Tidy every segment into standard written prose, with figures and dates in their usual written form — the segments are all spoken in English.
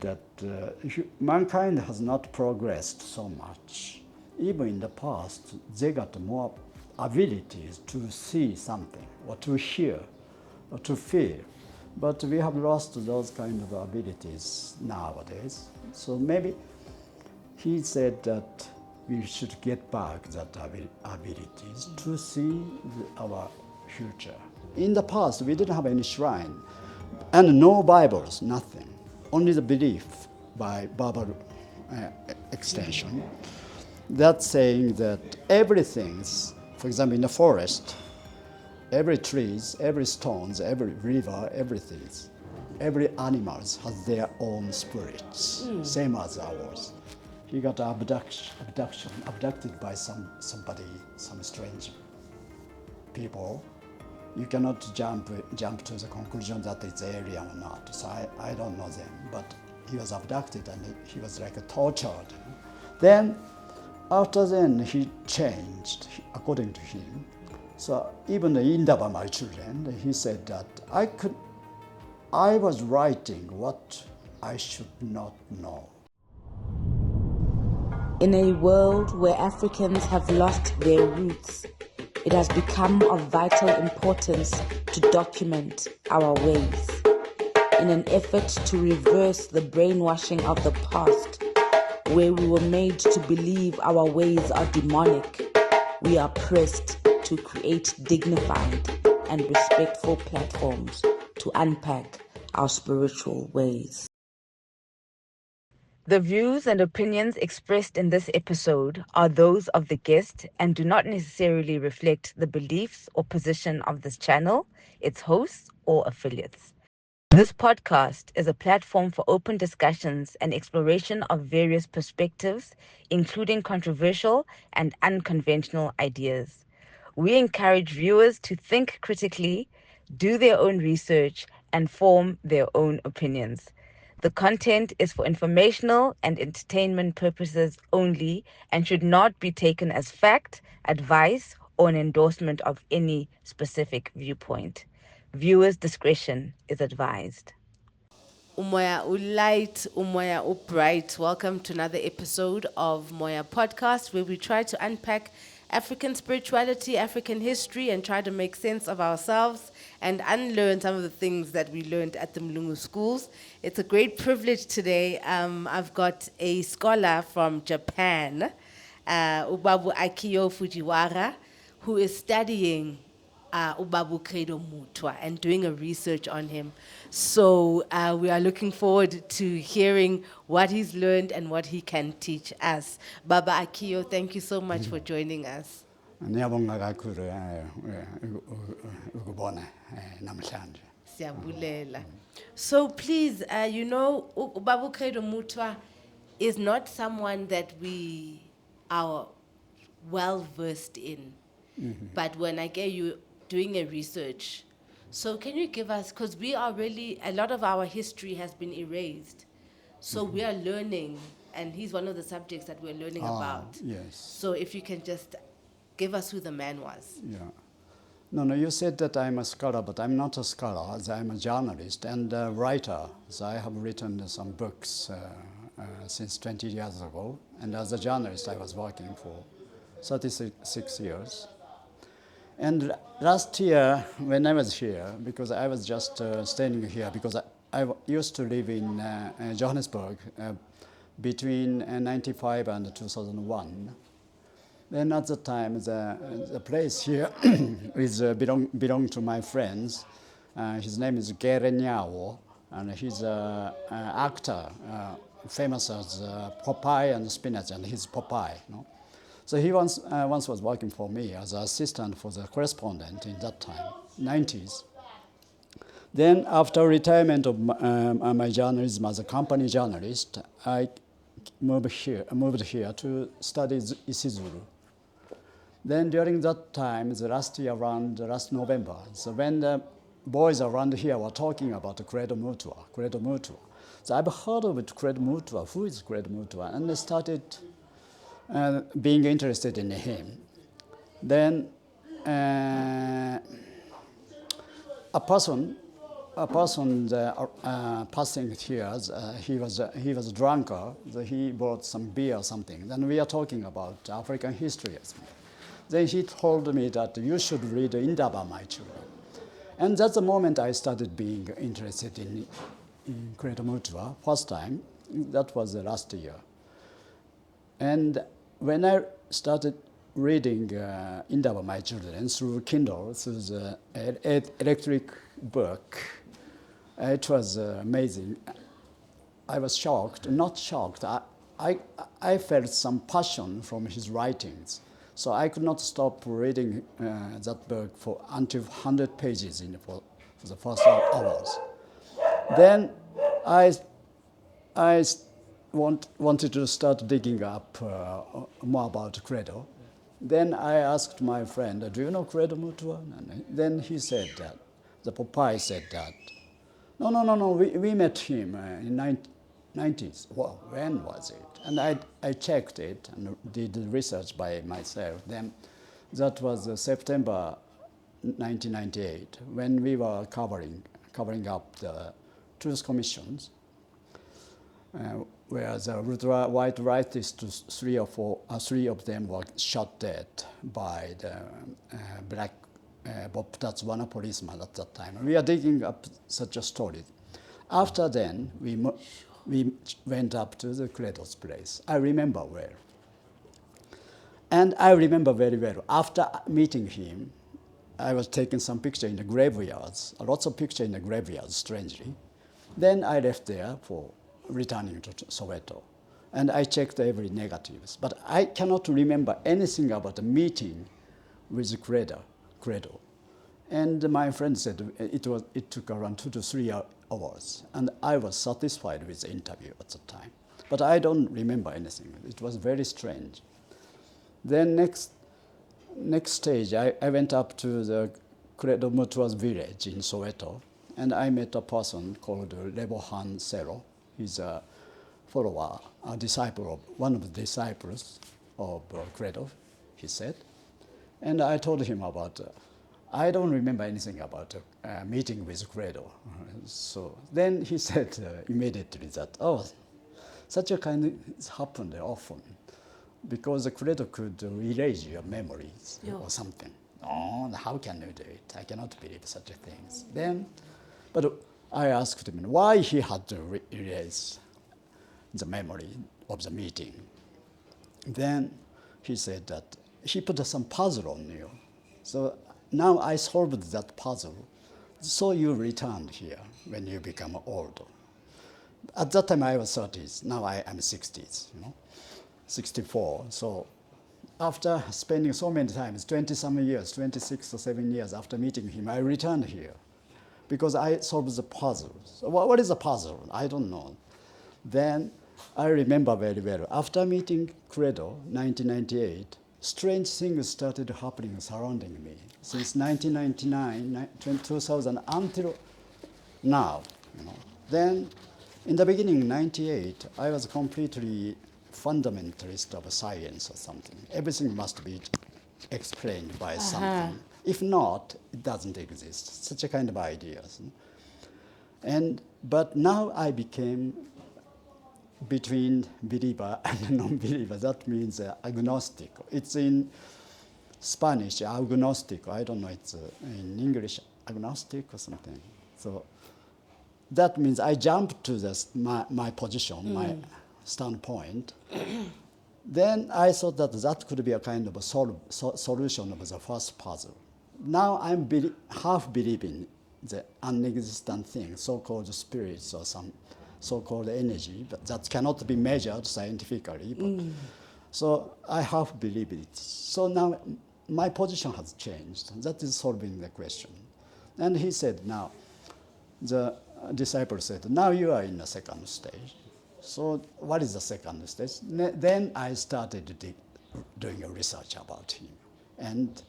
That mankind has not progressed so much. Even in the past, they got more abilities to see something, or to hear, or to feel. But we have lost those kind of abilities nowadays. So maybe he said that we should get back that abilities to see our future. In the past, we didn't have any shrine, and no Bibles, nothing. Only the belief by verbal extension. That's saying that everything, for example, in the forest, every trees, every stones, every river, everything, every animals has their own spirits, same as ours. He got abducted by somebody, some strange people. You cannot jump to the conclusion that it's alien or not. So I don't know them, but he was abducted and he was like tortured. Then, after then, he changed, according to him. So even in my children, he said that I was writing what I should not know. In a world where Africans have lost their roots, it has become of vital importance to document our ways. In an effort to reverse the brainwashing of the past, where we were made to believe our ways are demonic, we are pressed to create dignified and respectful platforms to unpack our spiritual ways. The views and opinions expressed in this episode are those of the guest and do not necessarily reflect the beliefs or position of this channel, its hosts, or affiliates. This podcast is a platform for open discussions and exploration of various perspectives, including controversial and unconventional ideas. We encourage viewers to think critically, do their own research, and form their own opinions. The content is for informational and entertainment purposes only and should not be taken as fact, advice, or an endorsement of any specific viewpoint. Viewers' discretion is advised. Umoya Ulight, Umoya Upright. Welcome to another episode of MOYA Podcast, where we try to unpack African spirituality, African history, and try to make sense of ourselves and unlearn some of the things that we learned at the Mlungu schools. It's a great privilege today. I've got a scholar from Japan, Ubabu AKIO FUJIWARA, who is studying Ubabu Credo Mutwa and doing a research on him. So we are looking forward to hearing what he's learned and what he can teach us. Baba AKIO, thank you so much for joining us. Siyabulela. So please, Ubabu Credo Mutwa is not someone that we are well versed in. Mm-hmm. But when I get you doing a research, so can you give us, because we are really, a lot of our history has been erased. So we are learning, and he's one of the subjects that we're learning about. Yes. So if you can just give us who the man was. Yeah. No, you said that I'm a scholar, but I'm not a scholar. I'm a journalist and a writer. So I have written some books since 20 years ago. And as a journalist, I was working for 36 years. And last year, when I was here, because I was just staying here, because I used to live in Johannesburg between 1995 and 2001. Then at the time, the place here is belong to my friends. His name is Gere Nyawo, and he's an actor, famous as Popeye and Spinach, and he's Popeye. No? So he once was working for me as an assistant for the correspondent in that time, 90s. Then after retirement of my journalism as a company journalist, I moved here to study Isizulu. Then during that time, the last November, so when the boys around here were talking about the Credo Mutwa. So I've heard of it, Credo Mutwa. Who is Credo Mutwa? And I started being interested in him. Then a person a person passing here, he was a drunkard. He bought some beer or something. Then we are talking about African history or something. Then he told me that you should read Indaba, My Children. And that's the moment I started being interested in Credo Mutwa, first time. That was the last year. And when I started reading Indaba, My Children through Kindle, through the electric book, it was amazing. I was shocked, not shocked. I felt some passion from his writings. So I could not stop reading that book until 100 pages for the first hours. Then I wanted to start digging up more about Credo. Then I asked my friend, do you know Credo Mutwa? And then he said that, the Popeye said that, no, we met him in 90s. Well, when was it? And I checked it and did the research by myself. Then that was September 1998 when we were covering up the Truth Commissions, where the ultra-white rightists, three of them were shot dead by the black Bob policeman at that time. We are digging up such a story. After then, we went up to the Credo's place. I remember well. And I remember very well, after meeting him, I was taking some pictures in the graveyards, lots of pictures in the graveyards, strangely. Then I left there for returning to Soweto. And I checked every negatives. But I cannot remember anything about the meeting with Credo. And my friend said it took around 2 to 3 hours. And I was satisfied with the interview at the time. But I don't remember anything. It was very strange. Then next stage, I went up to the Credo Mutwa's village in Soweto. And I met a person called Lebohan Sero. He's a follower, a disciple of one of the disciples of Credo, he said. And I told him about, I don't remember anything about a meeting with Credo. So then he said immediately that, such a kind of happened often because the Credo could erase your memories or something. Oh, how can you do it? I cannot believe such things. But I asked him why he had to erase the memory of the meeting. Then he said that he put some puzzle on you. So now I solved that puzzle. So you returned here when you become older. At that time I was 30s. Now I am 60s, 64. So after spending so many times, 20-some years, 26 or 7 years after meeting him, I returned here because I solved the puzzle. So what is a puzzle? I don't know. Then I remember very well. After meeting Credo, 1998, strange things started happening surrounding me. Since 1999, 2000, until now. Then, in the beginning, 98, I was completely fundamentalist of science or something. Everything must be explained by something. If not, it doesn't exist. Such a kind of ideas. But now I became between believer and non-believer. That means agnostic. It's in Spanish, agnostic. I don't know, it's in English, agnostic or something. So that means I jumped to my position, my standpoint. Then I thought that could be a kind of a solution of the first puzzle. Now I'm half believing the unexistent thing, so-called spirits or some so-called energy, but that cannot be measured scientifically. But so I half believe it. So now my position has changed. That is solving the question. And he said, now, the disciple said, now you are in the second stage. So what is the second stage? Then I started doing a research about him. And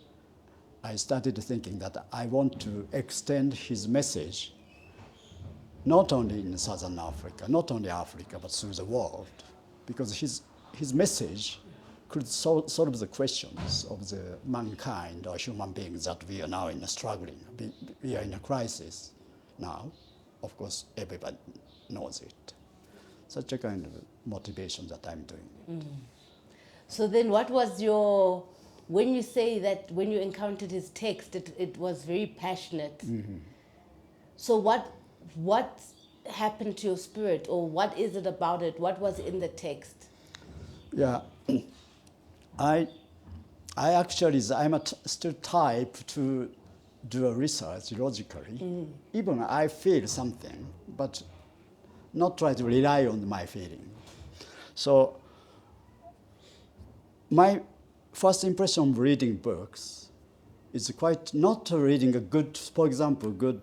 I started thinking that I want to extend his message not only in Southern Africa, not only Africa, but through the world, because his message could solve the questions of the mankind or human beings that we are now struggling. We are in a crisis. now. Of course, everybody knows it. Such a kind of motivation that I'm doing. So then what was your, when you say that when you encountered his text, it was very passionate. So what happened to your spirit, or what is it about it? What was in the text? Yeah, I'm still type to do a research logically. Even I feel something, but not try to rely on my feeling. So my first impression of reading books is quite not reading a good, for example, good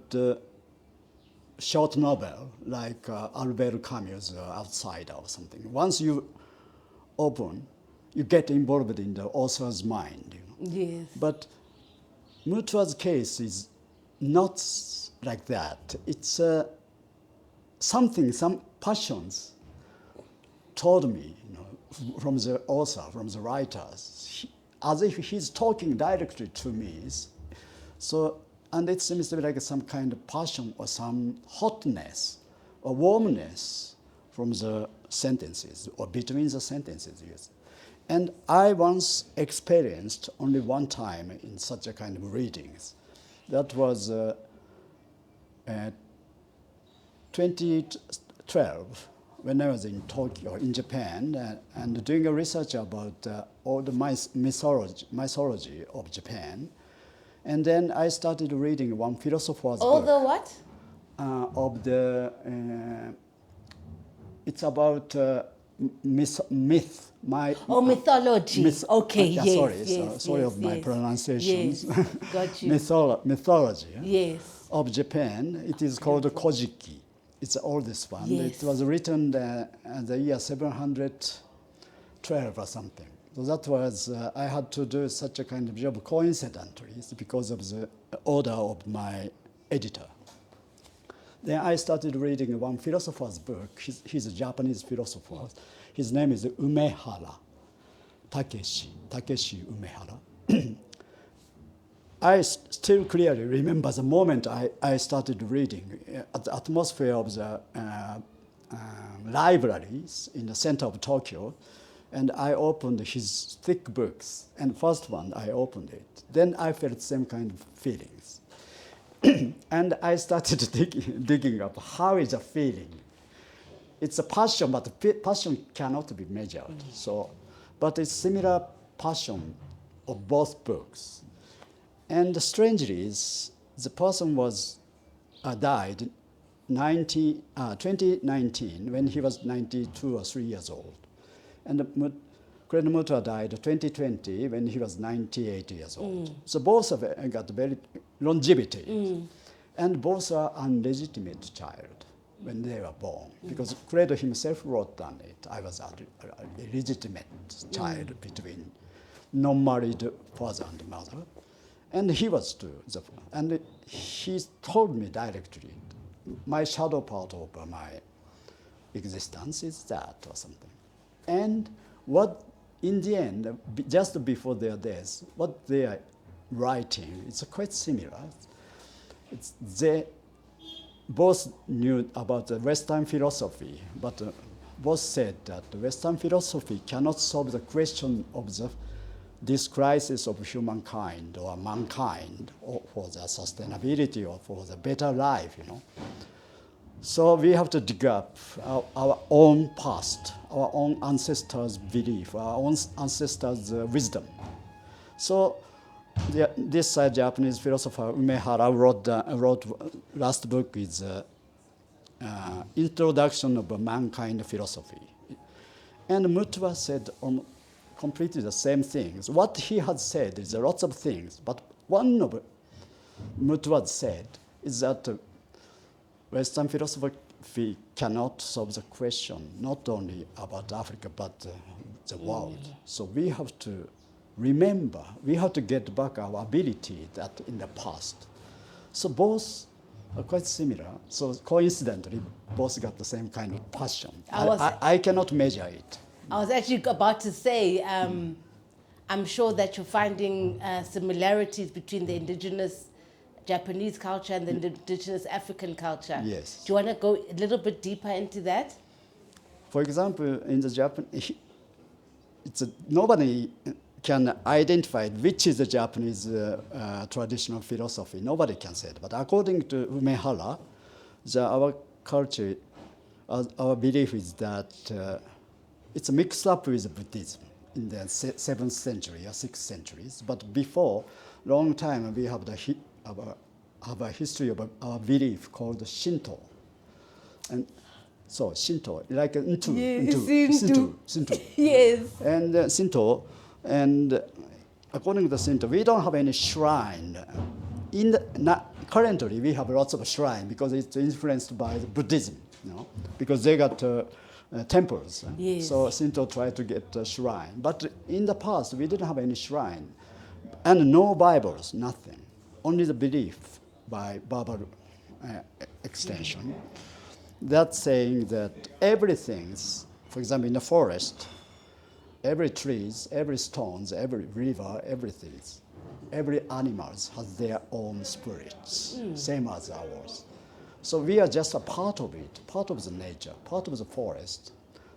short novel like Albert Camus' Outsider or something. Once you open, you get involved in the author's mind. Yes. But Mutwa's case is not like that. It's something, some passions told me, from the author, from the writers, as if he's talking directly to me. So, and it seems to be like some kind of passion or some hotness or warmness from the sentences or between the sentences. Yes. And I once experienced only one time in such a kind of readings. That was 2012, when I was in Tokyo, in Japan, and doing a research about all the mythology of Japan. And then I started reading one philosopher's All book. the what? Of the, it's about myth. Mythology. Okay, yeah, yes, sorry, yes, sorry yes, of my yes. pronunciations. Yes, got you. Mythology Yes. of Japan. It is called Kojiki. It's the oldest one. Yes. It was written in the year 712 or something. So that was, I had to do such a kind of job coincidentally because of the order of my editor. Then I started reading one philosopher's book. He's a Japanese philosopher. His name is Umehara, Takeshi Umehara. I still clearly remember the moment I started reading. The atmosphere of the libraries in the center of Tokyo, and I opened his thick books. And first one, I opened it. Then I felt same kind of feelings. And I started digging up how is a feeling. It's a passion, but the passion cannot be measured. So, but it's similar passion of both books. And strangely, the person was died 2019 when he was 92 or 3 years old. And Credo Mutwa died 2020 when he was 98 years old. So both of them got very longevity. And both are unlegitimate child when they were born. Because Credo himself wrote on it. I was a legitimate child between non-married father and mother. And he was too. And he told me directly, my shadow part of my existence is that or something. And what, in the end, just before their deaths, what they are writing, it's quite similar. They both knew about the Western philosophy, but both said that the Western philosophy cannot solve the question of this crisis of humankind or mankind, or for the sustainability or for the better life, So we have to dig up our own past, our own ancestors' belief, our own ancestors' wisdom. So this Japanese philosopher Umehara wrote last book is Introduction of Mankind Philosophy. And Mutwa said completely the same things. What he had said is lots of things, but one of Mutwa said is that Western philosophy cannot solve the question, not only about Africa, but the world. So we have to remember, we have to get back our ability that in the past. So both are quite similar. So coincidentally, both got the same kind of passion. I cannot measure it. I was actually about to say, I'm sure that you're finding similarities between the indigenous Japanese culture and the indigenous African culture. Yes. Do you want to go a little bit deeper into that? For example, in the Japan, nobody can identify which is the Japanese traditional philosophy. Nobody can say it. But according to Umehara, our culture, our belief is that it's mixed up with Buddhism in the 7th century or 6th centuries. But before, long time, we have a history of our belief called Shinto. And so Shinto, like Shinto. Yes. And Shinto, and according to Shinto, we don't have any shrine. Currently, we have lots of shrine because it's influenced by the Buddhism, because they got temples. Yes. So Shinto tried to get a shrine. But in the past, we didn't have any shrine. And no Bibles, nothing. Only the belief by verbal extension. That's saying that everything's, for example, in the forest, every trees, every stones, every river, every animals has their own spirits, same as ours. So we are just a part of it, part of the nature, part of the forest.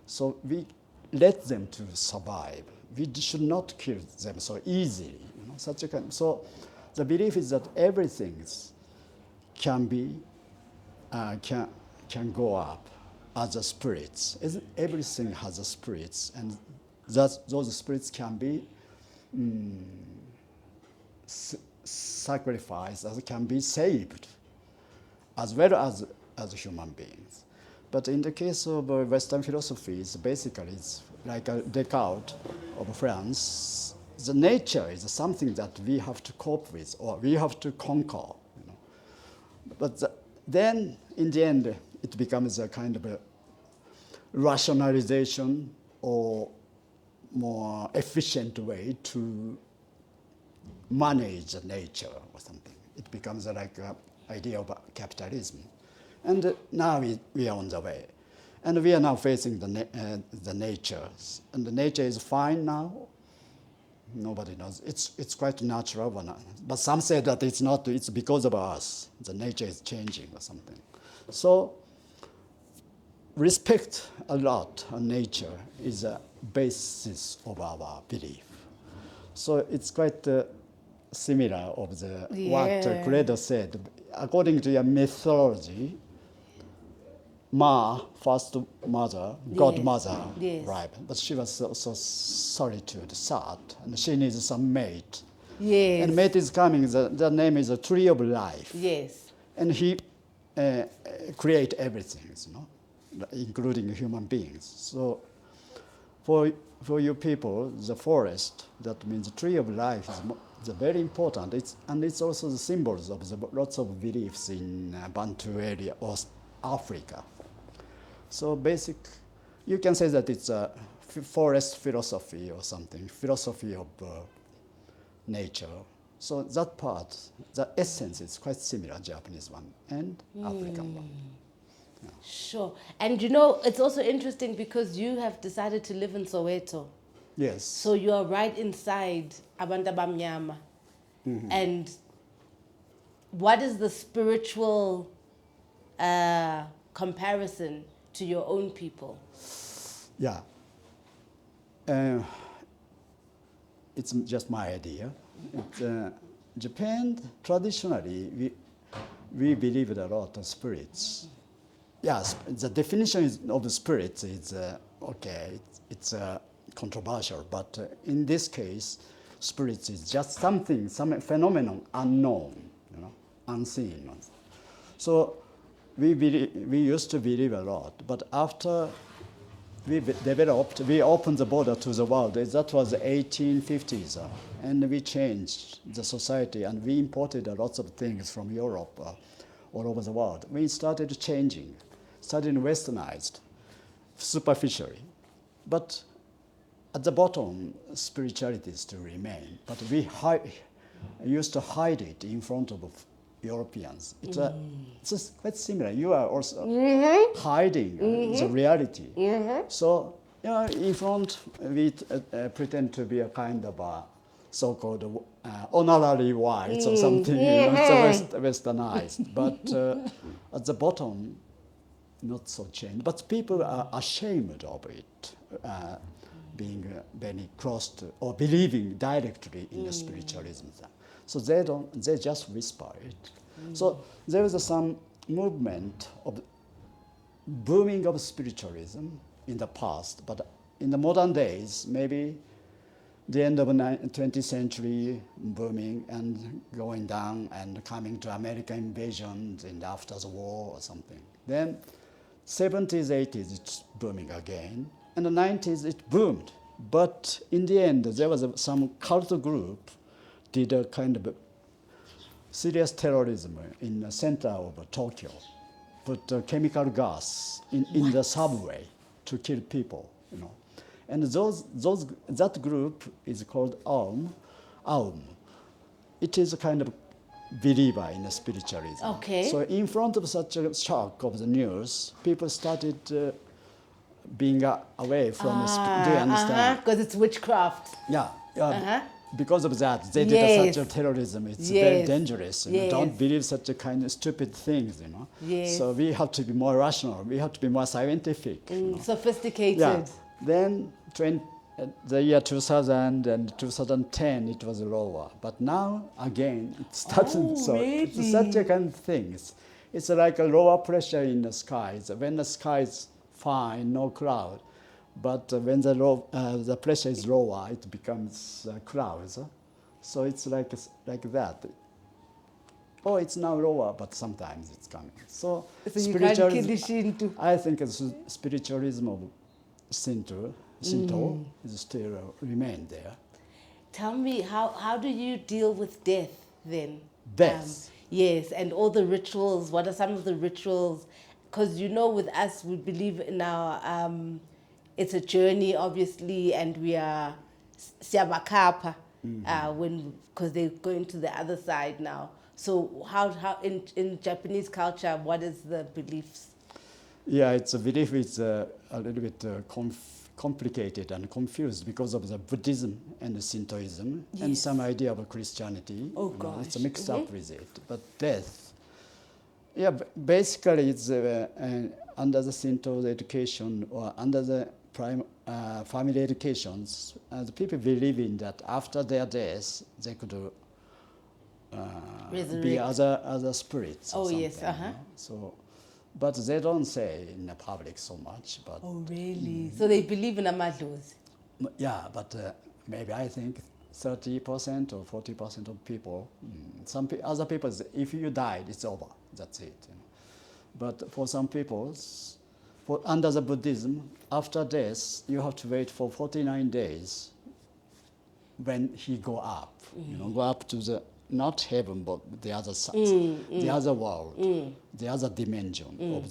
So we let them to survive. We should not kill them so easily. So the belief is that everything can be, can go up as a spirits. Everything has a spirits, and those spirits can be sacrificed, can be saved, as well as human beings. But in the case of Western philosophies, basically it's like Descartes of France. The nature is something that we have to cope with, or we have to conquer. But then, in the end, it becomes a kind of a rationalization or more efficient way to manage nature or something. It becomes like an idea of capitalism. And now we are on the way. And we are now facing the nature. And the nature is fine now. Nobody knows. It's quite natural. But some say that it's not, it's because of us. The nature is changing or something. So respect a lot of nature is a basis of our belief. So it's quite similar of what Credo said. According to your mythology, Ma, first mother, godmother, right? But she was so solitude, sad, and she needs some mate. Yes. And mate is coming. The name is a tree of life. Yes. And he create everything, including human beings. So for you people, the forest, that means the tree of life, is very important. It's also the symbols of lots of beliefs in Bantu area or Africa. So you can say that it's a forest philosophy or something, philosophy of nature. So that part, the essence is quite similar, Japanese one and African one. Yeah. Sure. And it's also interesting because you have decided to live in Soweto. Yes. So you are right inside Abantu Abamnyama. Mm-hmm. And what is the spiritual comparison to your own people? Yeah. It's just my idea. Japan, traditionally, we believe in a lot of spirits. Yes, the definition of the spirits is, it's controversial, but in this case, spirits is just some phenomenon unknown, unseen. So we used to believe a lot, but after we developed, we opened the border to the world. That was the 1850s, and we changed the society, and we imported lots of things from Europe, all over the world. We started changing, started westernized, superficially. But at the bottom, spirituality still remain. But we used to hide it in front of Europeans. It's quite similar. You are also hiding the reality. Mm-hmm. So in front, we pretend to be a kind of so-called honorary whites or something. It's a westernized. But at the bottom, not so changed. But people are ashamed of it, being very close to or believing directly in the spiritualism. So they just whisper it. So there was some movement of booming of spiritualism in the past, but in the modern days, maybe the end of the 20th century booming and going down and coming to American invasions and after the war or something. Then 70s, 80s, it's booming again. And the 90s, it boomed. But in the end, there was some cult group did a kind of serious terrorism in the center of Tokyo. Put chemical gas in the subway to kill people, And that group is called Aum. It is a kind of believer in spiritualism. Okay. So in front of such a shock of the news, people started being away from do you understand? Because it's witchcraft. Yeah. Because of that, they Yes. did such a terrorism. It's Yes. very dangerous. Yes. Don't believe such a kind of stupid things, Yes. So we have to be more rational. We have to be more scientific. Sophisticated. Yeah. Then the year 2000 and 2010, it was lower. But now, again, it started. So it's really? such a kind of things. It's like a lower pressure in the skies. When the sky is fine, no cloud. But when the pressure is lower, it becomes clouds. So it's like that. Oh, it's now lower, but sometimes it's coming. So you can't kill the Shinto. I think spiritualism of Shinto is still remain there. Tell me, how do you deal with death then? Death? Yes, and all the rituals. What are some of the rituals? Because with us, we believe in our, it's a journey, obviously, and we are siyabakhapha because they're going to the other side now. So how in Japanese culture, what is the beliefs? Yeah, it's a belief. It's a little bit complicated and confused because of the Buddhism and the Shintoism and some idea of Christianity. Oh, gosh. It's mixed up with it. But death, basically it's under the Shinto education or under the family educations, the people believe in that after their death they could be other spirits. Or something, So, but they don't say in the public so much. But oh, really? So they believe in amadlozi? yeah, but maybe I think 30% or 40% of people. Other people, if you died, it's over. That's it. But for some people, under the Buddhism, after death, you have to wait for 49 days when he go up. Go up to the not heaven, but the other side, the other world, the other dimension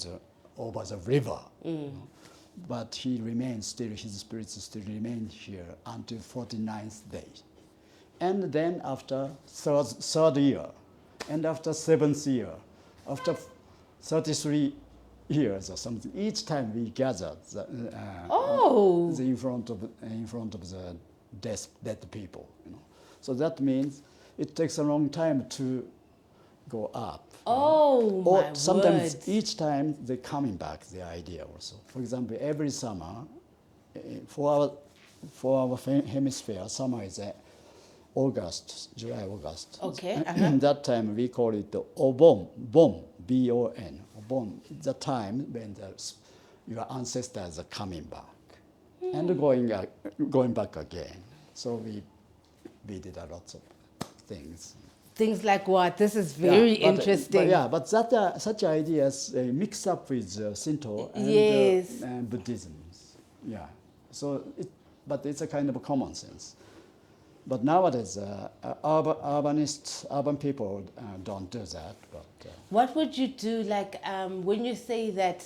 over the river. But he remains still, his spirits still remain here until 49th day. And then after third year, and after 7th year, after 33 years or something, each time we gather in front of the dead people. So that means it takes a long time to go up. Oh, or my sometimes word. each time they're coming back, the idea also. For example, every summer, for our hemisphere, summer is August, July, August. Okay. That time we call it the Obon, B-O-N. Obon, the time when your ancestors are coming back and going back again. So we did a lot of things. Things like what? This is very interesting. But such ideas mix up with Shinto and Buddhism. Yeah. So, but it's a kind of common sense. But nowadays, urban people don't do that. But what would you do, like, when you say that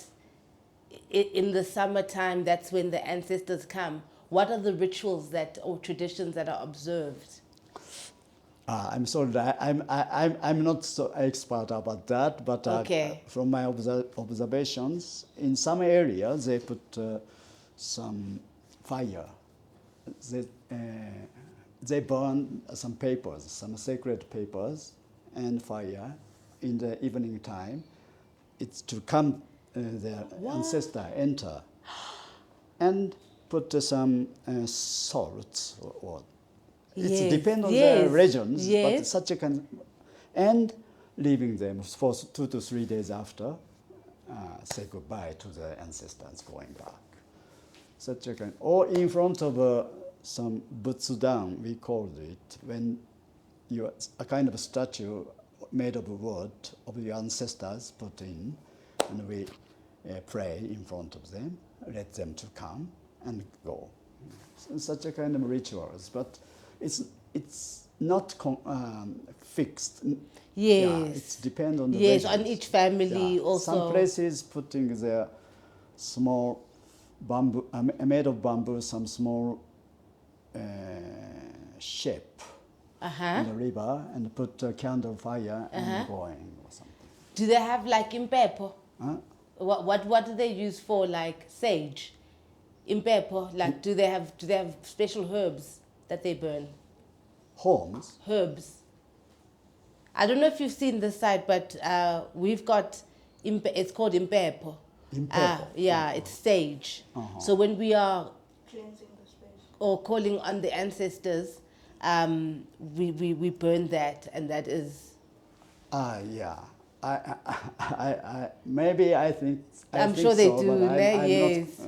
in the summertime, that's when the ancestors come? What are the rituals or traditions that are observed? I'm sorry, I'm not so expert about that, but from my observations, in some areas they put some fire. They they burn some papers, some sacred papers, and fire in the evening time. It's to come their ancestor enter, and put some salts or it depends on the regions, but such a kind, and leaving them for 2 to 3 days after, say goodbye to the ancestors going back. Such a kind, or in front of some butsudan, we called it, when you a kind of a statue made of wood of your ancestors put in, and we pray in front of them, let them to come and go. So such a kind of rituals, but it's not fixed. Yes. Yeah, it depends on the yes, regions. on each family also. Some places putting their small bamboo, made of bamboo, some small shape in the river, and put a candle fire and going or something. Do they have like impepo? Huh? What do they use for, like sage? Impepo, like do they have special herbs that they burn? Homes? Herbs. I don't know if you've seen this site, but we've got it's called impepo. Impepo. Yeah, it's sage. So when we are Cleansing the space. or calling on the ancestors, we burn that, and that is. Yeah. I maybe I think. I'm think sure they so, do, but I'm yes.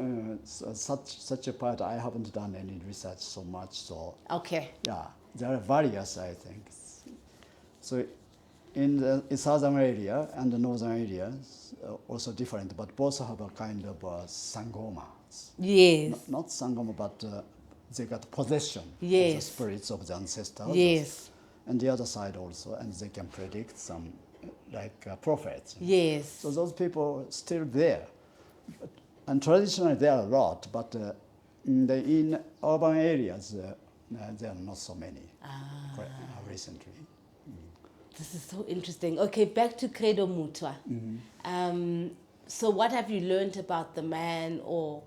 not, such a part. I haven't done any research so much. So Okay. yeah, there are various. I think. So in the southern area and the northern areas also different, but both have a kind of sangomas. Yes. Not sangoma, but they got possession of the Yes. spirits of the ancestors. Yes. And the other side also, and they can predict some, like prophets. Yes. So those people still there. And traditionally there are a lot, but in urban areas, there are not so many recently. This is so interesting. Okay, back to Credo Mutwa. So what have you learned about the man, or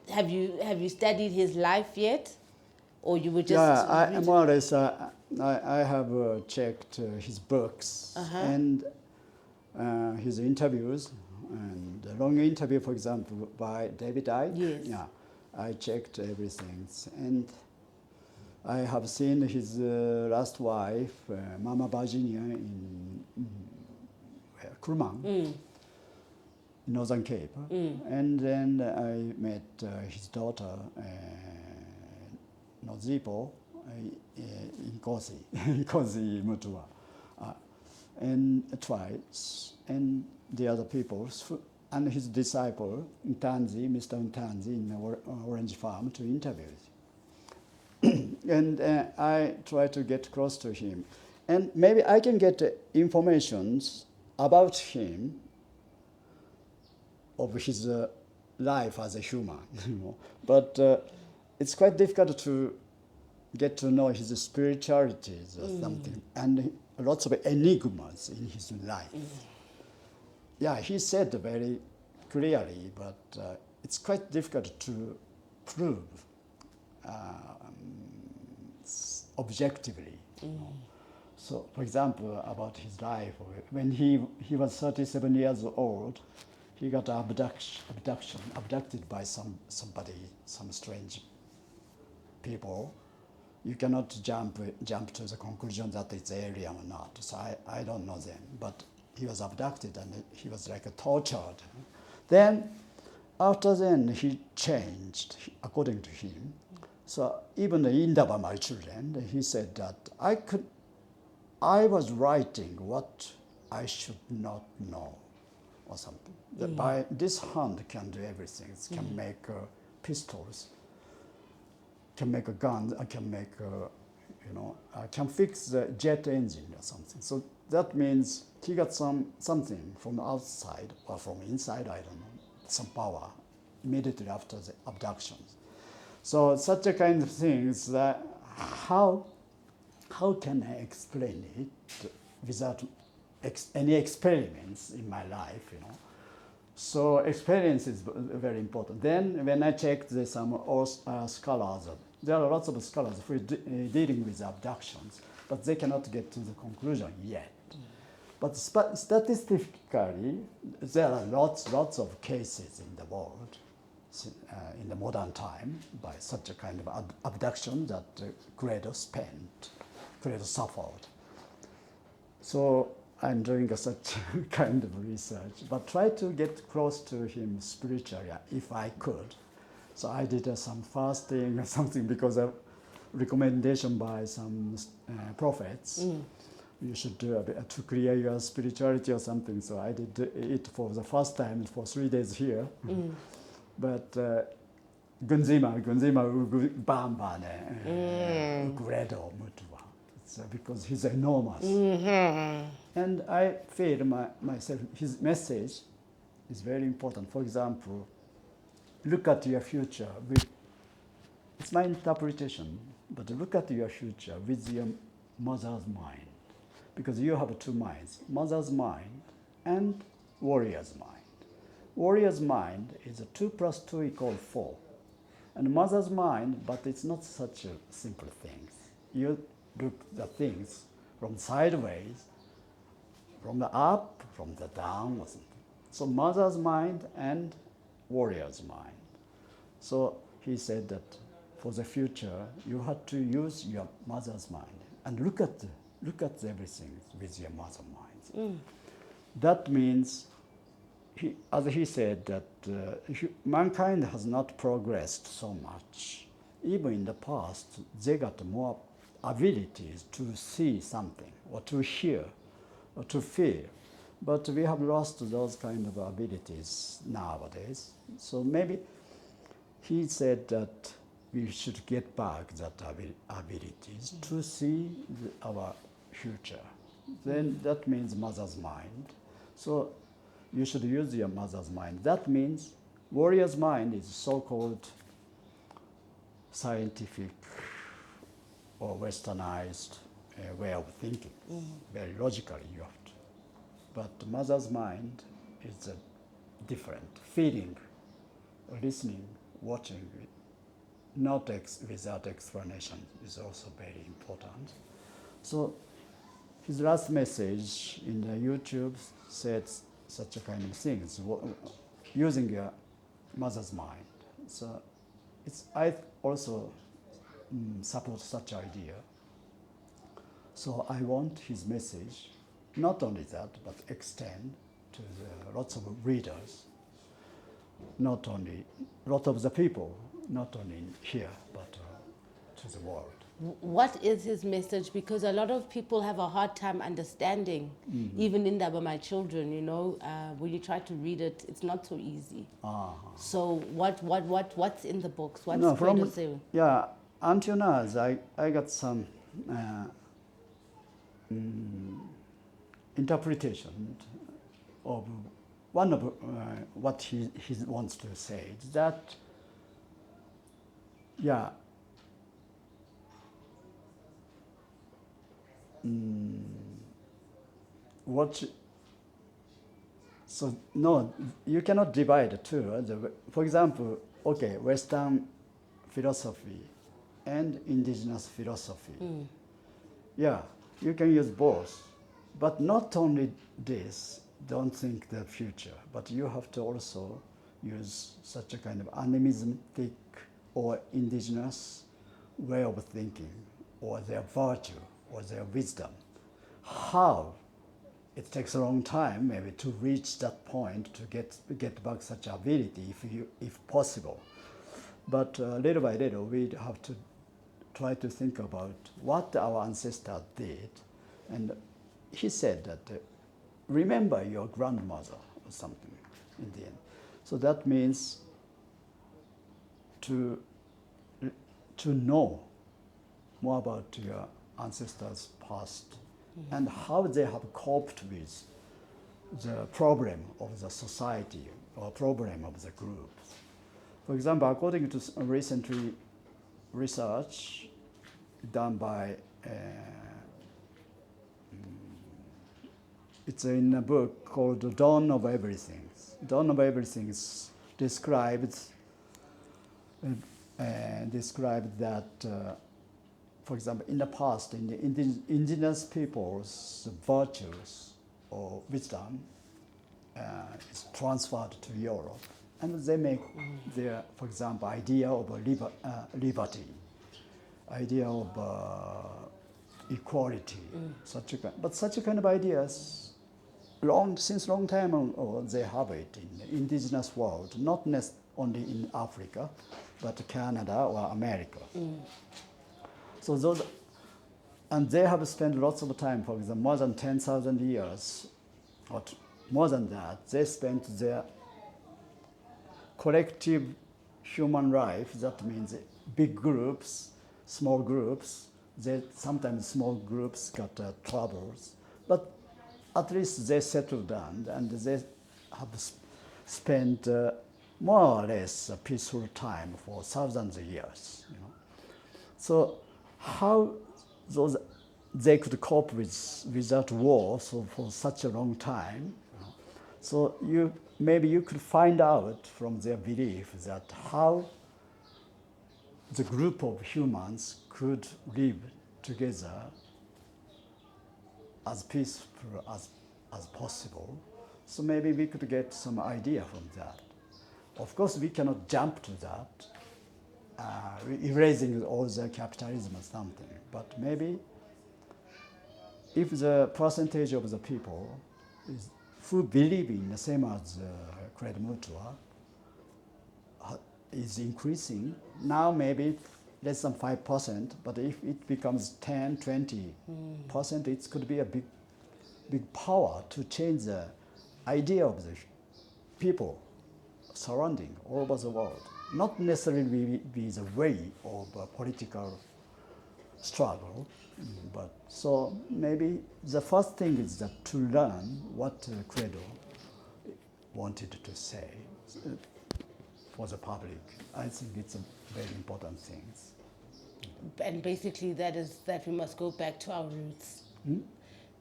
have you studied his life yet? Or you were just... Yeah, more or less, I have checked his books and his interviews, and a long interview, for example, by David Icke. Yes. Yeah, I checked everything, and I have seen his last wife, Mama Virginia, in Kurman, Northern Cape, and then I met his daughter, Nozipo, in Kosi Mutwa, and twice, and the other people, and his disciple, Ntanzi, Mr. Ntanzi, in the Orange Farm, to interview. And I try to get close to him. And maybe I can get information about him, of his life as a human, But it's quite difficult to get to know his spiritualities or something, and lots of enigmas in his life. Yeah, he said very clearly, but it's quite difficult to prove objectively. So, for example, about his life, when he was 37 years old, he got abducted by somebody, some strange people. You cannot jump to the conclusion that it's alien or not. So I don't know them, but he was abducted and he was like tortured. Then, after then, he changed, according to him. So even in my children, he said that I was writing what I should not know, or something. That by this hand can do everything. It can make pistols, can make a gun, can make can fix the jet engine or something. So that means he got something from outside or from inside, I don't know, some power immediately after the abductions. So such a kind of things that how can I explain it without any experiments in my life, So experience is very important. Then when I checked some scholars there are lots of scholars who are dealing with abductions, but they cannot get to the conclusion yet. But statistically, there are lots of cases in the world in the modern time by such a kind of abduction that Credo suffered. So I'm doing such kind of research, but try to get close to him spiritually if I could. So I did some fasting or something because of recommendation by some prophets. You should do a bit to clear your spirituality or something. So I did it for the first time for 3 days here. But Gunzima Bamba Credo Mutwa. It's because he's enormous. And I feel myself, his message is very important. For example, look at your future it's my interpretation, but look at your future with your mother's mind. Because you have two minds, mother's mind and warrior's mind. Warrior's mind is 2 + 2 = 4. And mother's mind, but it's not such a simple thing. You look at things from sideways, from the up, from the down or something. So mother's mind and warrior's mind. So he said that for the future, you have to use your mother's mind and look at everything with your mother's mind. That means, as he said, that mankind has not progressed so much. Even in the past, they got more abilities to see something, or to hear, or to feel. But we have lost those kind of abilities nowadays. So maybe he said that we should get back that abilities to see our future. Then that means mother's mind. So you should use your mother's mind. That means warrior's mind is so-called scientific or westernized way of thinking. Very logically you have to. But mother's mind is different. Feeling, listening, watching, not without explanation is also very important. So his last message in the YouTube said such a kind of things, using your mother's mind. So I also support such idea. So I want his message, not only that, but extend to lots of readers, not only lot of the people, not only here, but to the world. What is his message? Because a lot of people have a hard time understanding, even in Ndaba My Children, when you try to read it, it's not so easy. So what's in the books? What's Credo saying? Yeah, until now, I got some interpretation of one of what he wants to say. That, yeah, so no, you cannot divide the two. For example, okay, Western philosophy and indigenous philosophy. Yeah, you can use both. But not only this, don't think the future, but you have to also use such a kind of animistic or indigenous way of thinking, or their virtue, or their wisdom. How? It takes a long time maybe to reach that point to get back such ability if possible. But little by little we have to try to think about what our ancestors did. And he said that remember your grandmother or something in the end. So that means to know more about your ancestors' past and how they have coped with the problem of the society or problem of the group. For example, according to recently research done by, it's in a book called The Dawn of Everything. Dawn of Everything describes described that, for example, in the past, in the indigenous peoples, virtues or wisdom is transferred to Europe, and they make their, for example, idea of liberty, idea of equality, but such a kind of ideas, since long time ago, they have it in the indigenous world, not only in Africa, but Canada or America. So those, and they have spent lots of time, for example, more than 10,000 years, or more than that, they spent their collective human life, that means big groups, small groups, sometimes small groups got troubles, but at least they settled down and they have spent more or less a peaceful time for thousands of years. So how they could cope with that war for such a long time? So maybe you could find out from their belief that how the group of humans could live together as peaceful as possible. So maybe we could get some idea from that. Of course, we cannot jump to that, erasing all the capitalism or something. But maybe if the percentage of the people who believe in the same as Credo Mutwa is increasing, now maybe less than 5%, but if it becomes 10, 20%, it could be a big power to change the idea of the people surrounding all over the world. Not necessarily be the way of a political struggle, but so maybe the first thing is that to learn what Credo wanted to say for the public. I think it's a very important thing. And basically that is that we must go back to our roots.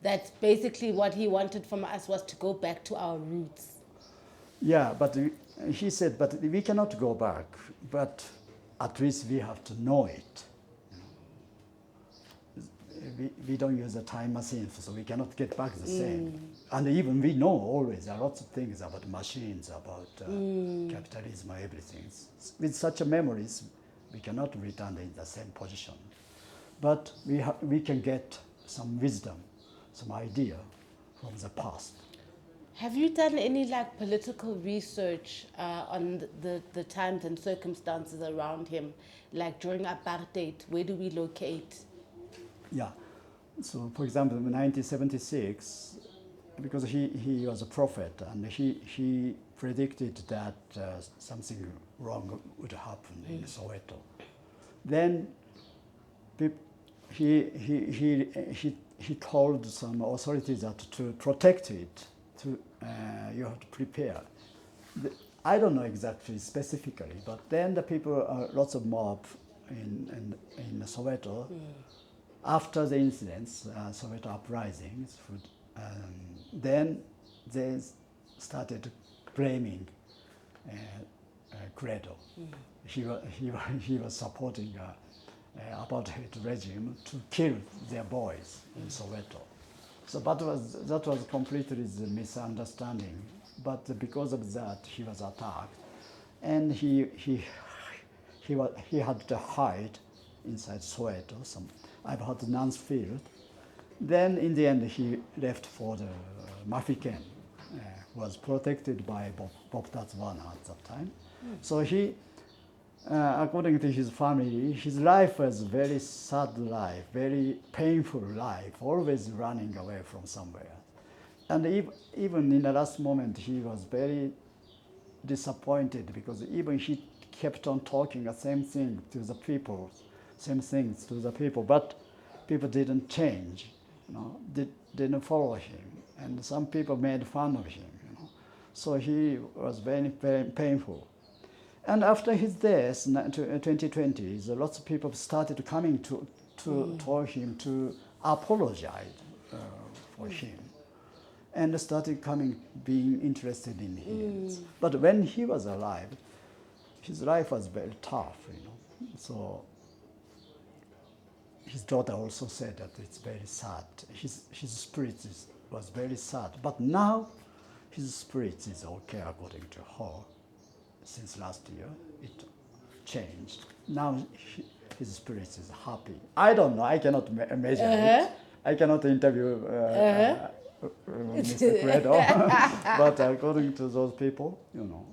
That's basically what he wanted from us, was to go back to our roots. Yeah, but he said, but we cannot go back, but at least we have to know it. We don't use a time machine, so we cannot get back the same. And even we know always there are lots of things about machines, about capitalism, everything. With such a memories, we cannot return in the same position. But we can get some wisdom, some idea from the past. Have you done any political research on the times and circumstances around him, like during apartheid? Where do we locate? Yeah. So, for example, in 1976, because he was a prophet and he predicted that something wrong would happen in Soweto. Then he told some authorities that to protect it, you have to prepare. I don't know exactly specifically, but then the people, lots of mob in Soweto. After the incidents, Soweto uprisings, then they started blaming Credo. He was supporting apartheid regime to kill their boys in Soweto. So that was completely the misunderstanding. But because of that, he was attacked, and he had to hide inside Soweto. I've heard Mansfield. Then in the end, he left for the Mafiken, was protected by Bob Tatswana at that time. So he, according to his family, his life was a very sad life, very painful life, always running away from somewhere. And even in the last moment, he was very disappointed because even he kept on talking the same thing to the people, same things to the people, but people didn't change, didn't follow him, and some people made fun of him, So he was very, very painful. And after his death in 2020, lots of people started coming to him to apologize for him, and started being interested in him. But when he was alive, his life was very tough, So his daughter also said that it's very sad. His spirit was very sad. But now his spirit is okay according to her. Since last year, it changed. Now his spirit is happy. I don't know. I cannot measure it. I cannot interview Mr. Credo. But according to those people,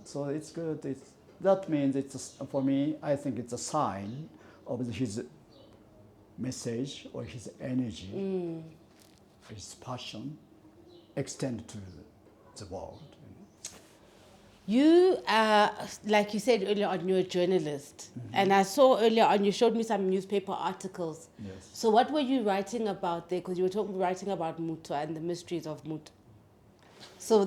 so it's good. That means for me, I think it's a sign of his message or his energy, his passion, extend to the world. You, like you said earlier on, you're a journalist. And I saw earlier on, you showed me some newspaper articles. Yes. So what were you writing about there? Because you were writing about Mutwa and the mysteries of Mutwa. So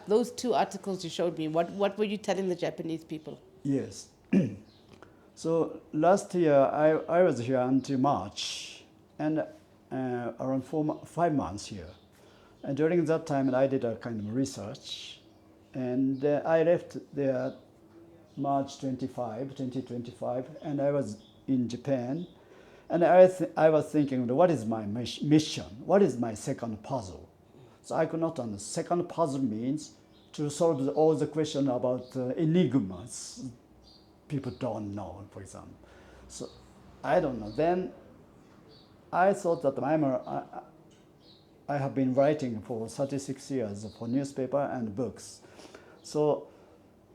those two articles you showed me, what were you telling the Japanese people? Yes. So last year, I was here until March, and around 5 months here. And during that time, I did a kind of research. And I left there March 2025, and I was in Japan. And I was thinking, what is my mission? What is my second puzzle? So I could not understand. Second puzzle means to solve all the questions about enigmas people don't know, for example. So I don't know. Then I thought that I have been writing for 36 years for newspaper and books. So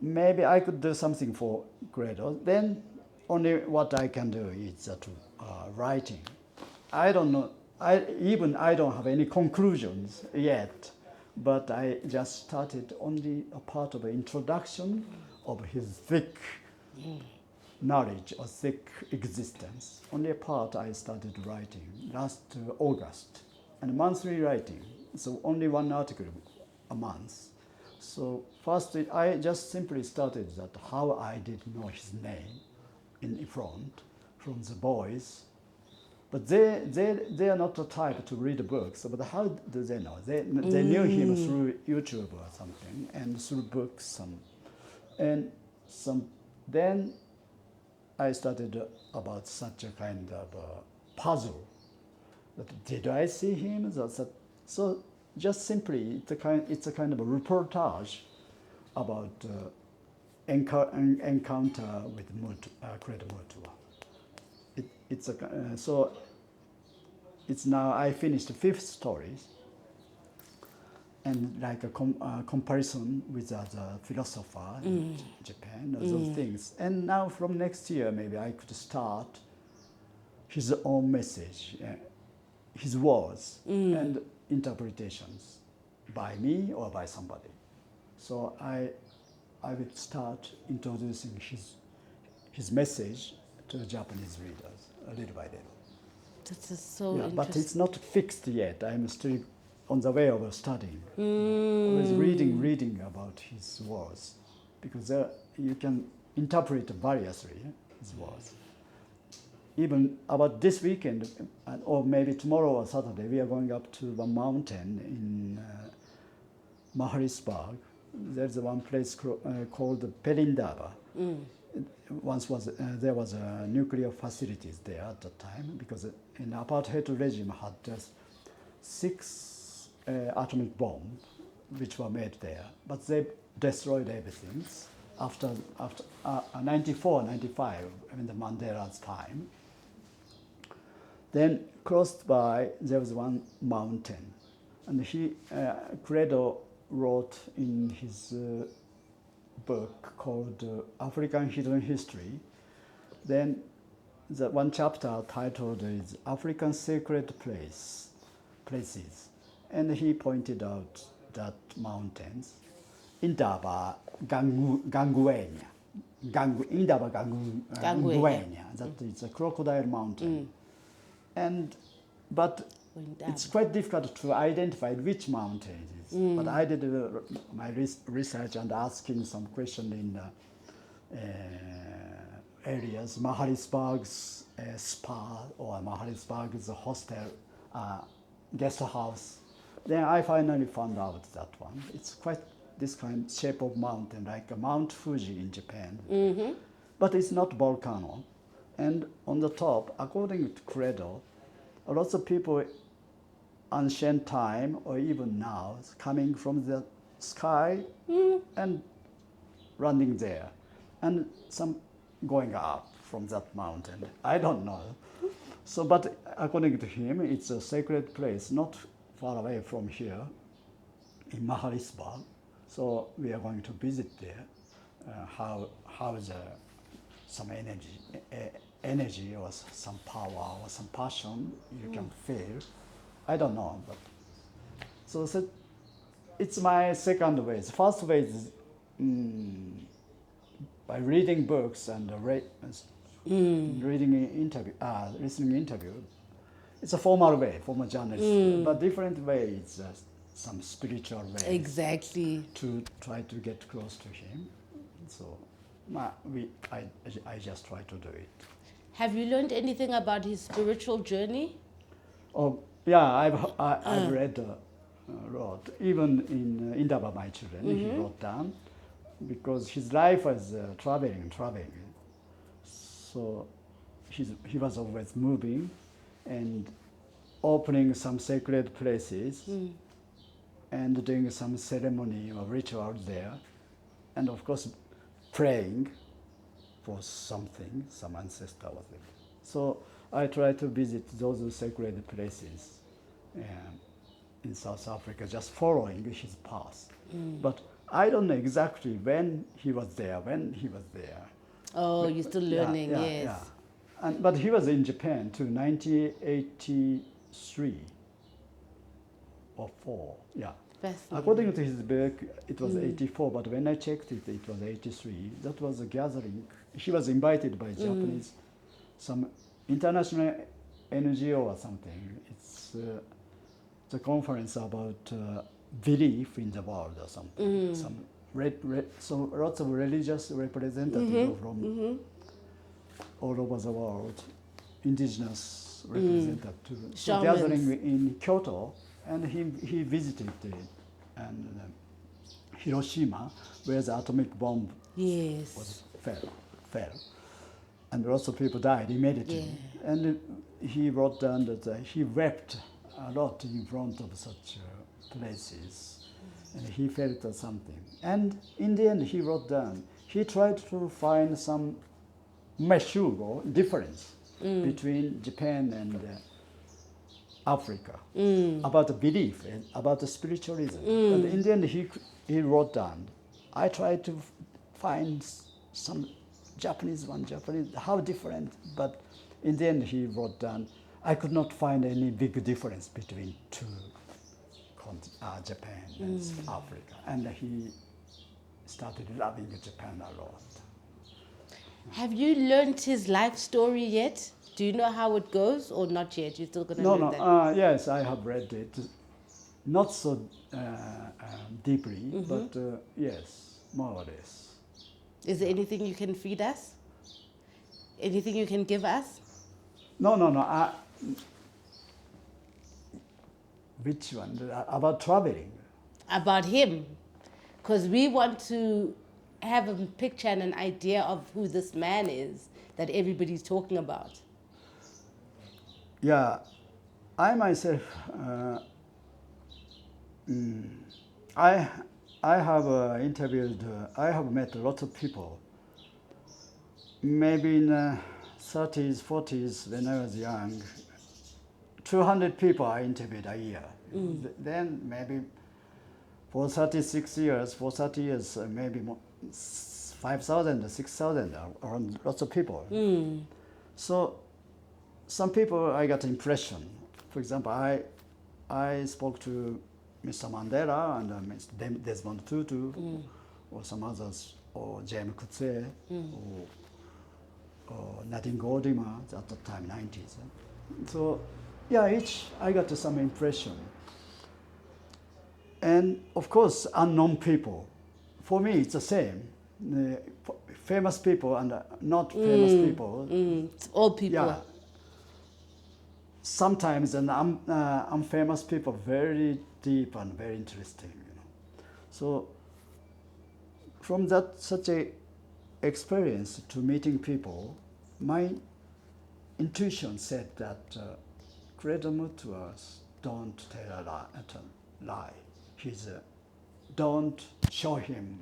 maybe I could do something for Credo. Then only what I can do is writing. I don't know. I don't have any conclusions yet, but I just started only a part of the introduction of his thick knowledge or thick existence. Only a part I started writing last August, and monthly writing. So only one article a month. So first, I just simply started that how I did know his name in front from the boys. But they are not the type to read books. But how do they know? They knew him through YouTube or something, and through books. Then I started about such a kind of puzzle. That did I see him? So just simply, it's a kind of a reportage about encounter with Credo Mutwa. So it's now I finished the 5th story, and like a comparison with other philosopher in Japan, those things. And now from next year, maybe I could start his own message, his words and interpretations by me or by somebody. So I would start introducing his message to the Japanese readers, little by little. This is so interesting. But it's not fixed yet. I'm still on the way of studying. Always reading about his words, because you can interpret variously his words. Even about this weekend, or maybe tomorrow or Saturday, we are going up to the mountain in Maharisburg. There's one place called Pelindaba. Once there was nuclear facilities there at the time, because in the apartheid regime had just 6 atomic bombs which were made there, but they destroyed everything after 94, 95, in the Mandela's time. Then close by there was one mountain, and Credo wrote in his book called African Hidden History. Then the one chapter titled is African Sacred Places. And he pointed out that mountains, Indaba Ganguenya, Indaba Ganguenya, that it's a crocodile mountain. But it's quite difficult to identify which mountain it is. But I did my research and asking some question in areas, Maharisburg's spa or Maharisburg's hostel, guest house. Then I finally found out that one. It's quite this kind of shape of mountain, like a Mount Fuji in Japan. But it's not volcano. And on the top, according to Credo, lots of people ancient time or even now coming from the sky and landing there, and some going up from that mountain. I don't know. So, but according to him, it's a sacred place, not far away from here, in Maharisburg. So we are going to visit there. How is some energy or some power or some passion you can feel. I don't know, but so it's my second way. The first way is by reading books and reading interview, listening interview. It's a formal way, formal journalism, but different way. It's some spiritual way. Exactly. To try to get close to him. So, I just try to do it. Have you learned anything about his spiritual journey? Oh, yeah, I've read a lot. Even in Indaba, My Children, he wrote down, because his life was traveling. So he was always moving and opening some sacred places and doing some ceremony or ritual there. And of course, praying for something, some ancestor was there. So I try to visit those sacred places in South Africa, just following his path. But I don't know exactly when he was there. Oh, you're still learning, yes. Yeah. But he was in Japan to 1983 or 4, yeah. According to his book, it was 84, but when I checked it, it was 83. That was a gathering. He was invited by Japanese, some international NGO or something. It's the conference about belief in the world or something. So lots of religious representatives from all over the world, indigenous representatives. So gathering in Kyoto, and he visited Hiroshima, where the atomic bomb fell. And lots of people died immediately. Yeah. And he wrote down that he wept a lot in front of such places. And he felt something. And in the end, he wrote down, he tried to find some difference between Japan and Africa, about the belief, about the spiritualism. But in the end, he wrote down, I tried to find some Japanese, how different, but in the end he wrote down, I could not find any big difference between Japan and Africa. And he started loving Japan a lot. Have you learned his life story yet? Do you know how it goes or not yet? You're still going to learn that? Yes, I have read it. Not so deeply, but yes, more or less. Is there anything you can feed us? Anything you can give us? No. Which one? About traveling? About him. Because we want to have a picture and an idea of who this man is that everybody's talking about. Yeah, I myself, I have interviewed, I have met lots of people. Maybe in 30s, 40s, when I was young, 200 people I interviewed a year. Then maybe for 30 years, maybe 5,000, 6,000, around lots of people. So some people I got impression. For example, I spoke to Mr. Mandela and Mr. Desmond Tutu, or some others, or James Coetzee, or Nadine Gordimer at the time, 90s. So, yeah, I got some impression. And of course, unknown people. For me, it's the same. Famous people and not famous people. It's all people. Yeah. Sometimes unfamous people very deep and very interesting, So from such a experience to meeting people, my intuition said that Credo Mutwa don't tell a lie. He's don't show him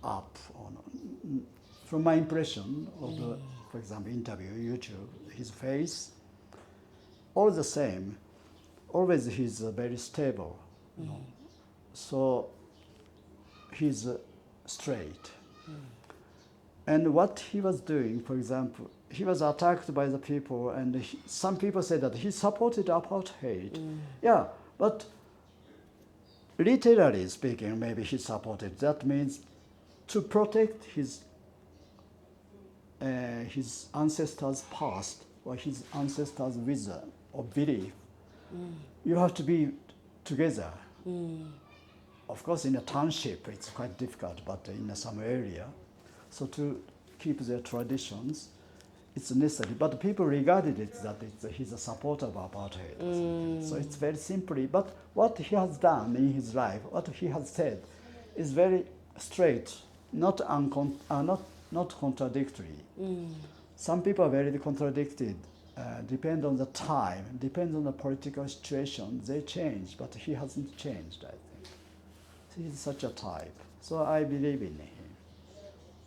up. From my impression of the, for example, interview, YouTube, his face, all the same. Always he's very stable. You know. So he's straight. And what he was doing, for example, he was attacked by the people, and some people say that he supported apartheid. Yeah, but literally speaking, maybe he supported. That means to protect his ancestors' past or his ancestors' wisdom or belief, you have to be together. Of course, in a township, it's quite difficult, but in some area, so to keep their traditions, it's necessary. But people regarded it that he's a supporter of apartheid. So it's very simply, but what he has done in his life, what he has said, is very straight, not contradictory. Some people are very contradicted. Depend on the time, depends on the political situation, they change, but he hasn't changed, I think. So he's such a type. So I believe in him.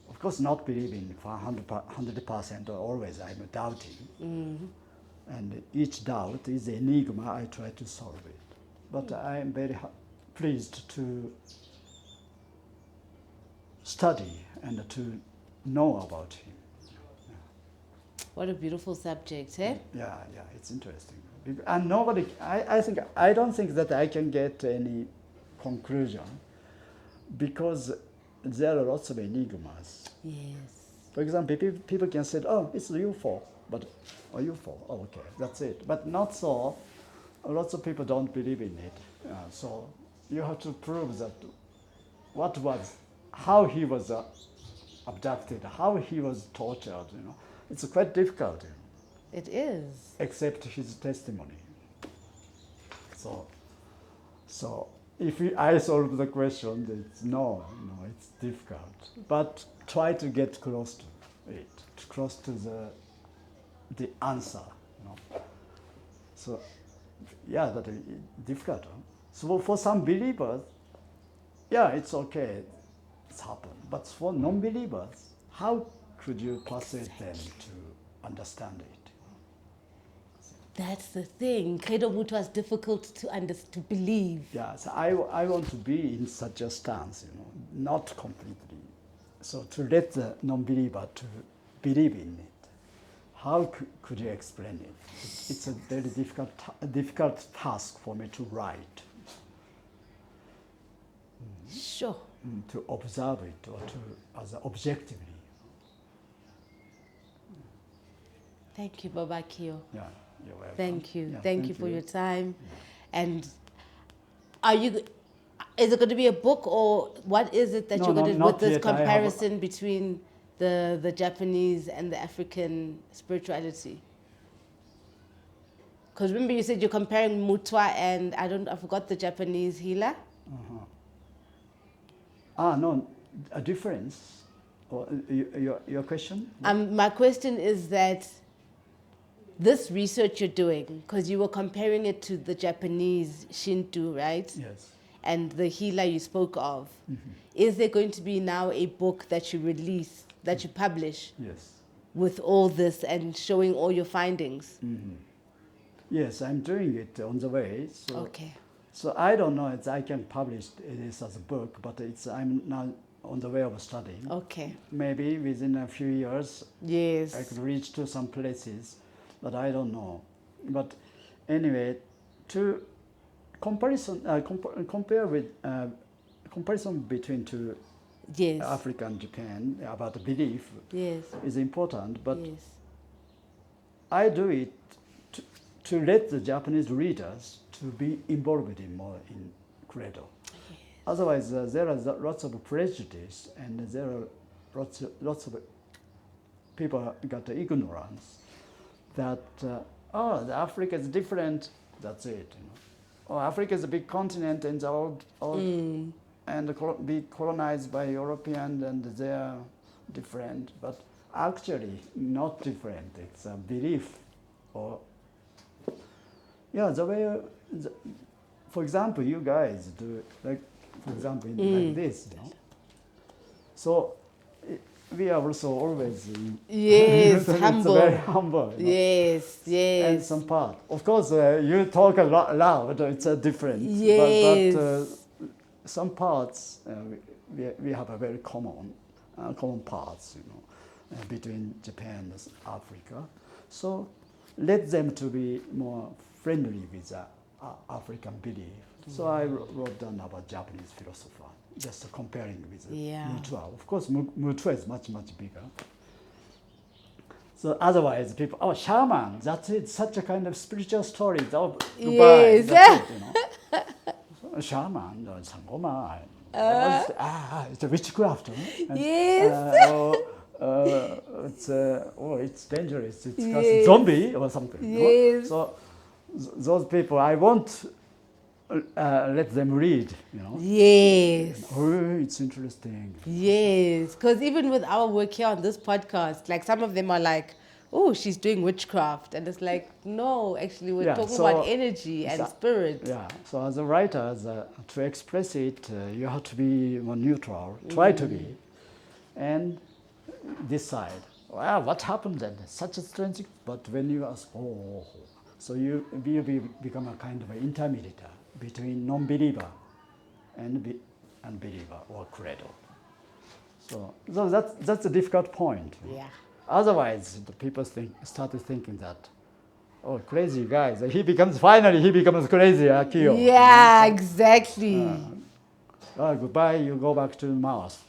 Of course, not believing 100% or always, I'm doubting. And each doubt is an enigma, I try to solve it. But I am very pleased to study and to know about him. What a beautiful subject, eh? Yeah, it's interesting. And nobody, I don't think that I can get any conclusion because there are lots of enigmas. Yes. For example, people can say, oh, it's a UFO, but a UFO, oh, okay, that's it. But not so. Lots of people don't believe in it. So you have to prove that how he was abducted, how he was tortured, you know. It's quite difficult. It is. Except his testimony. So if I solve the question, it's no, it's difficult. But try to get close to it, close to the answer. You know. So yeah, that is difficult. Huh? So for some believers, yeah, it's okay, it's happened. But for non-believers, how could you persuade them to understand it? That's the thing. Credo Mutwa is difficult to believe. Yeah, so I want to be in such a stance, you know, not completely. So to let the non-believer to believe in it. How could you explain it? It's a very difficult task for me to write. Sure. To observe it or to as objectively. Thank you, Baba AKIO. Yeah, you're welcome. Thank you. Yeah, thank you for your time. Yeah. And is it going to be a book or what is it that you're going to do with this comparison between the Japanese and the African spirituality? Because remember you said you're comparing Mutwa and I forgot the Japanese healer. No, a difference. Or your question? My question is that this research you're doing, because you were comparing it to the Japanese Shinto, right? Yes. And the healer you spoke of. Is there going to be now a book that you release, that you publish? Yes. With all this and showing all your findings? Yes, I'm doing it on the way. So, okay. So I don't know if I can publish this as a book, but I'm now on the way of studying. Okay. Maybe within a few years, yes, I could reach to some places, but I don't know. But anyway, to compare with comparison between two yes, Africa and Japan about belief yes, is important. But yes, I do it to let the Japanese readers to be involved more in Credo. yes. Otherwise, there are lots of prejudice, and there are lots of people got the ignorance that the Africa is different. That's it. You know. Africa is a big continent and and be colonized by Europeans, and they are different. But actually not different. It's a belief, or the way. For example, you guys do like, for example, like this, So we are also always Yes, it's humble. very humble. Yes, yes. And some part, of course, you talk a lot loud. It's a different. Yes. But some parts we have a very common parts, between Japan and Africa. So let them to be more friendly with African belief. So I wrote down about Japanese philosopher, just comparing with Mutwa. Of course, Mutwa is much, much bigger. So otherwise, people, shaman, that's it, such a kind of spiritual story. Oh, goodbye, that's it, So, shaman, sangoma, it's a witchcraft. Yes. It's dangerous. It's a zombie or something. Yes. So those people, I won't let them read. Yes. Oh, it's interesting. Yes, because even with our work here on this podcast, like some of them are like, oh, she's doing witchcraft. And it's like, no, actually, we're talking about energy and spirit. Yeah, so as a writer, to express it, you have to be more neutral, try to be, and decide, well, what happened then? Such a strange, but when you ask, so you become a kind of an intermediate between non-believer and believer or credo. So that's a difficult point. Yeah. Otherwise, the people started thinking that, crazy guys. Finally he becomes crazy, AKIO. Yeah, exactly. Goodbye, you go back to Mars,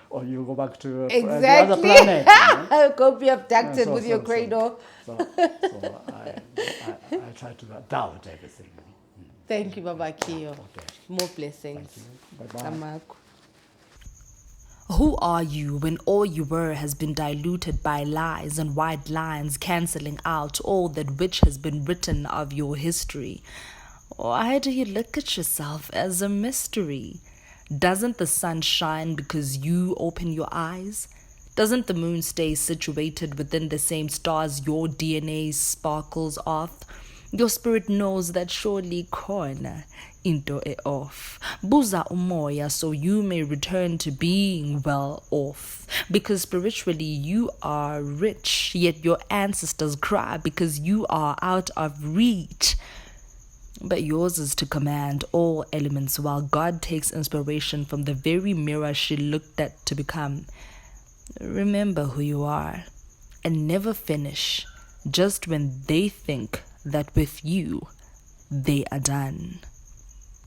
or you go back to the Exactly. other planet. Go be abducted with your so- credo. So I try to doubt everything. Thank you, Baba Kio. Okay. More blessings. Bye-bye. Tamaku. Who are you when all you were has been diluted by lies and white lines cancelling out all that which has been written of your history? Why do you look at yourself as a mystery? Doesn't the sun shine because you open your eyes? Doesn't the moon stay situated within the same stars your DNA sparkles off? Your spirit knows that surely corner into e off. Buza umoya so you may return to being well off. Because spiritually you are rich, yet your ancestors cry because you are out of reach. But yours is to command all elements while God takes inspiration from the very mirror she looked at to become. Remember who you are and never finish just when they think that with you they are done.